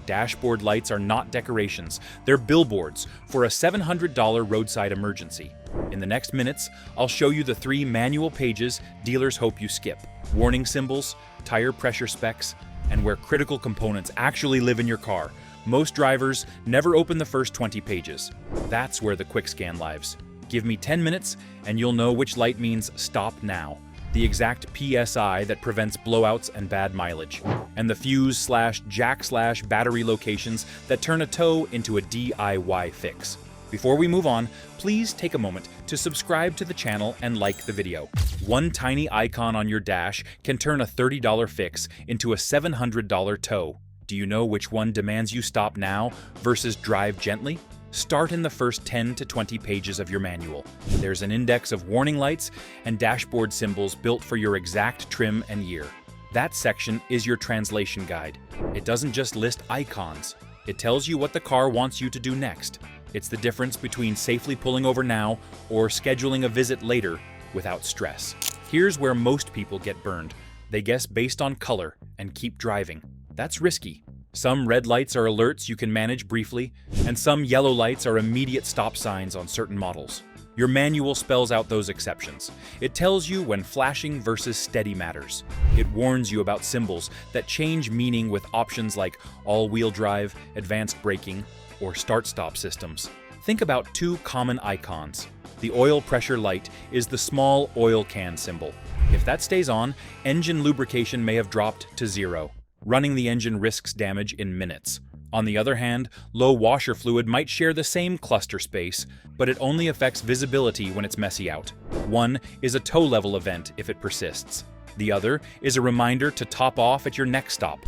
Dashboard lights are not decorations, they're billboards for a $700 roadside emergency. In the next minutes, I'll show you the 3 manual pages dealers hope you skip: warning symbols, tire pressure specs, and where critical components actually live in your car. Most drivers never open the first 20 pages. That's where the quick scan lives. Give me 10 minutes and you'll know which light means stop now, the exact PSI that prevents blowouts and bad mileage, and the fuse/jack/battery locations that turn a tow into a DIY fix. Before we move on, please take a moment to subscribe to the channel and like the video. One tiny icon on your dash can turn a $30 fix into a $700 tow. Do you know which one demands you stop now versus drive gently? Start in the first 10 to 20 pages of your manual. There's an index of warning lights and dashboard symbols built for your exact trim and year. That section is your translation guide. It doesn't just list icons. It tells you what the car wants you to do next. It's the difference between safely pulling over now or scheduling a visit later without stress. Here's where most people get burned. They guess based on color and keep driving. That's risky. Some red lights are alerts you can manage briefly, and some yellow lights are immediate stop signs on certain models. Your manual spells out those exceptions. It tells you when flashing versus steady matters. It warns you about symbols that change meaning with options like all-wheel drive, advanced braking, or start-stop systems. Think about 2 common icons. The oil pressure light is the small oil can symbol. If that stays on, engine lubrication may have dropped to 0. Running the engine risks damage in minutes. On the other hand, low washer fluid might share the same cluster space, but it only affects visibility when it's messy out. One is a tow level event if it persists. The other is a reminder to top off at your next stop.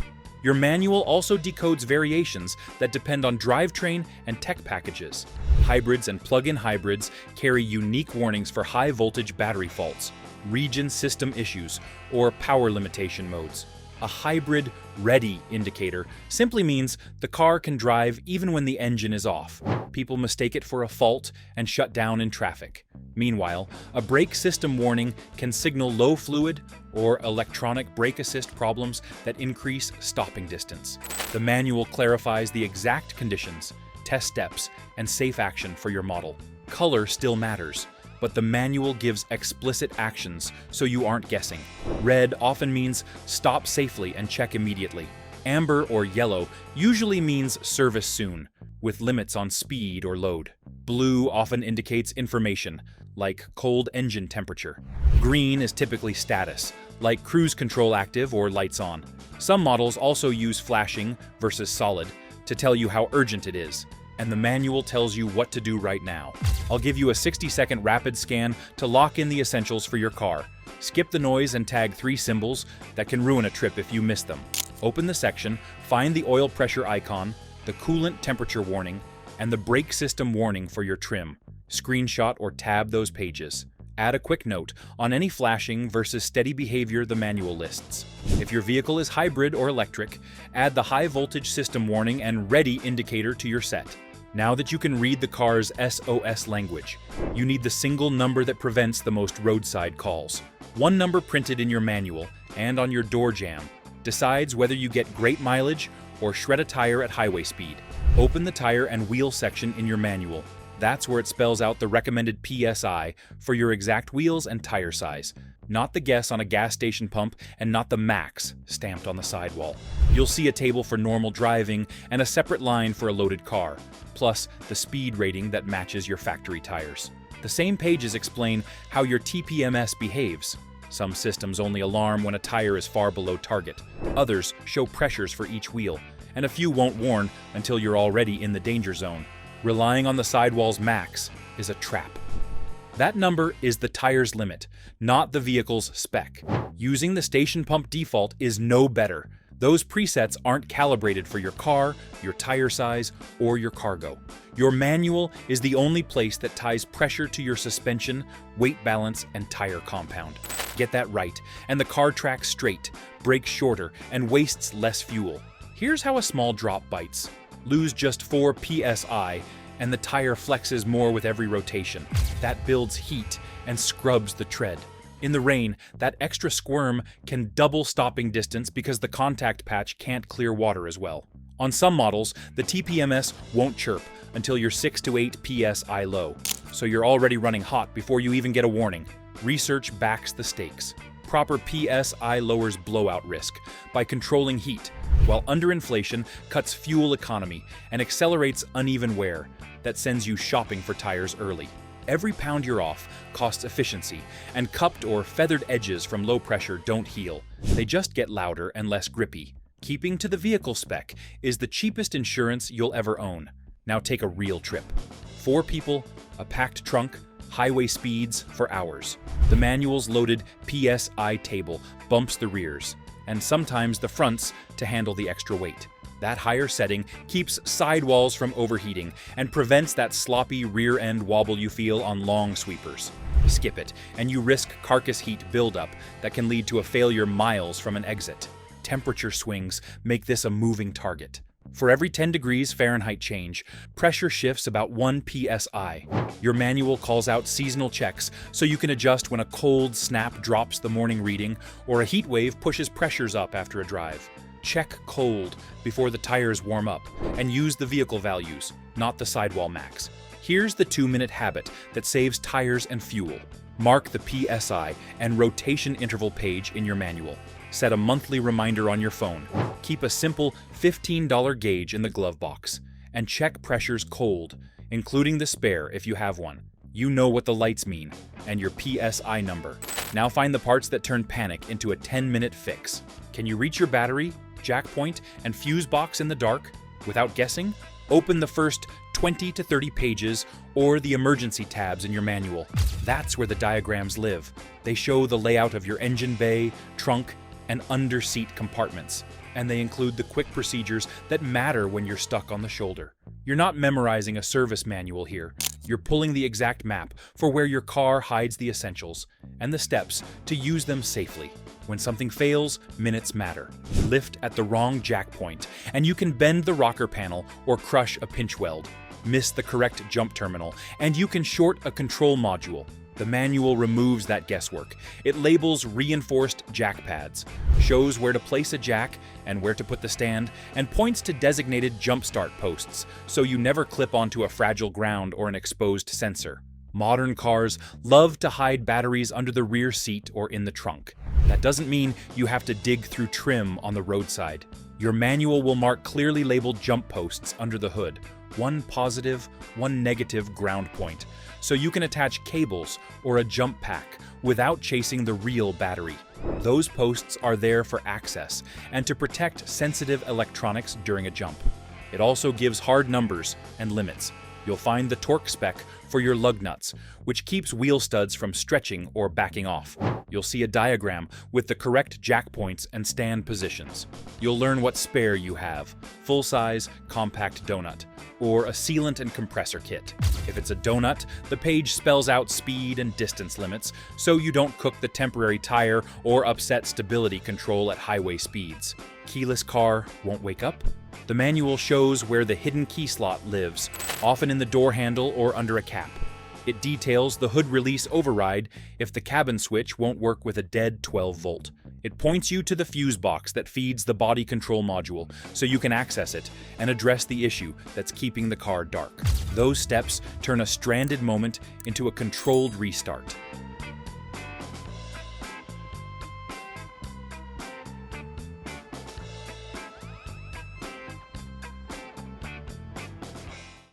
Your manual also decodes variations that depend on drivetrain and tech packages. Hybrids and plug-in hybrids carry unique warnings for high-voltage battery faults, region system issues, or power limitation modes. A hybrid ready indicator simply means the car can drive even when the engine is off. People mistake it for a fault and shut down in traffic. Meanwhile, a brake system warning can signal low fluid or electronic brake assist problems that increase stopping distance. The manual clarifies the exact conditions, test steps, and safe action for your model. Color still matters, but the manual gives explicit actions so you aren't guessing. Red often means stop safely and check immediately. Amber or yellow usually means service soon, with limits on speed or load. Blue often indicates information, like cold engine temperature. Green is typically status, like cruise control active or lights on. Some models also use flashing versus solid to tell you how urgent it is, and the manual tells you what to do right now. I'll give you a 60-second rapid scan to lock in the essentials for your car. Skip the noise and tag 3 symbols that can ruin a trip if you miss them. Open the section, find the oil pressure icon, the coolant temperature warning, and the brake system warning for your trim. Screenshot or tab those pages. Add a quick note on any flashing versus steady behavior the manual lists. If your vehicle is hybrid or electric, add the high voltage system warning and ready indicator to your set. Now that you can read the car's SOS language, you need the single number that prevents the most roadside calls. One number printed in your manual and on your door jamb decides whether you get great mileage or shred a tire at highway speed. Open the tire and wheel section in your manual. That's where it spells out the recommended PSI for your exact wheels and tire size, not the guess on a gas station pump and not the max stamped on the sidewall. You'll see a table for normal driving and a separate line for a loaded car, plus the speed rating that matches your factory tires. The same pages explain how your TPMS behaves. Some systems only alarm when a tire is far below target. Others show pressures for each wheel, and a few won't warn until you're already in the danger zone. Relying on the sidewall's max is a trap. That number is the tire's limit, not the vehicle's spec. Using the station pump default is no better. Those presets aren't calibrated for your car, your tire size, or your cargo. Your manual is the only place that ties pressure to your suspension, weight balance, and tire compound. Get that right, and the car tracks straight, brakes shorter, and wastes less fuel. Here's how a small drop bites. Lose just 4 psi, and the tire flexes more with every rotation. That builds heat and scrubs the tread. In the rain, that extra squirm can double stopping distance because the contact patch can't clear water as well. On some models, the TPMS won't chirp until you're 6 to 8 psi low, so you're already running hot before you even get a warning. Research backs the stakes. Proper PSI lowers blowout risk by controlling heat, while underinflation cuts fuel economy and accelerates uneven wear that sends you shopping for tires early. Every pound you're off costs efficiency, and cupped or feathered edges from low pressure don't heal. They just get louder and less grippy. Keeping to the vehicle spec is the cheapest insurance you'll ever own. Now take a real trip. 4 people, a packed trunk, highway speeds for hours. The manual's loaded PSI table bumps the rears, and sometimes the fronts to handle the extra weight. That higher setting keeps sidewalls from overheating and prevents that sloppy rear-end wobble you feel on long sweepers. Skip it, and you risk carcass heat buildup that can lead to a failure miles from an exit. Temperature swings make this a moving target. For every 10 degrees Fahrenheit change, pressure shifts about 1 psi. Your manual calls out seasonal checks so you can adjust when a cold snap drops the morning reading or a heat wave pushes pressures up after a drive. Check cold before the tires warm up and use the vehicle values, not the sidewall max. Here's the 2-minute habit that saves tires and fuel. Mark the PSI and rotation interval page in your manual. Set a monthly reminder on your phone. Keep a simple $15 gauge in the glove box. And check pressures cold, including the spare if you have one. You know what the lights mean, and your PSI number. Now find the parts that turn panic into a 10-minute fix. Can you reach your battery, jack point, and fuse box in the dark? Without guessing, open the first 20 to 30 pages or the emergency tabs in your manual. That's where the diagrams live. They show the layout of your engine bay, trunk, and under-seat compartments, and they include the quick procedures that matter when you're stuck on the shoulder. You're not memorizing a service manual here. You're pulling the exact map for where your car hides the essentials and the steps to use them safely. When something fails, minutes matter. Lift at the wrong jack point, and you can bend the rocker panel or crush a pinch weld. Miss the correct jump terminal, and you can short a control module. The manual removes that guesswork. It labels reinforced jack pads, shows where to place a jack and where to put the stand, and points to designated jump start posts so you never clip onto a fragile ground or an exposed sensor. Modern cars love to hide batteries under the rear seat or in the trunk. That doesn't mean you have to dig through trim on the roadside. Your manual will mark clearly labeled jump posts under the hood, one positive, one negative ground point, so you can attach cables or a jump pack without chasing the real battery. Those posts are there for access and to protect sensitive electronics during a jump. It also gives hard numbers and limits. You'll find the torque spec for your lug nuts, which keeps wheel studs from stretching or backing off. You'll see a diagram with the correct jack points and stand positions. You'll learn what spare you have, full-size, compact donut, or a sealant and compressor kit. If it's a donut, the page spells out speed and distance limits so you don't cook the temporary tire or upset stability control at highway speeds. Keyless car won't wake up? The manual shows where the hidden key slot lives, often in the door handle or under a cap. It details the hood release override if the cabin switch won't work with a dead 12 volt. It points you to the fuse box that feeds the body control module so you can access it and address the issue that's keeping the car dark. Those steps turn a stranded moment into a controlled restart.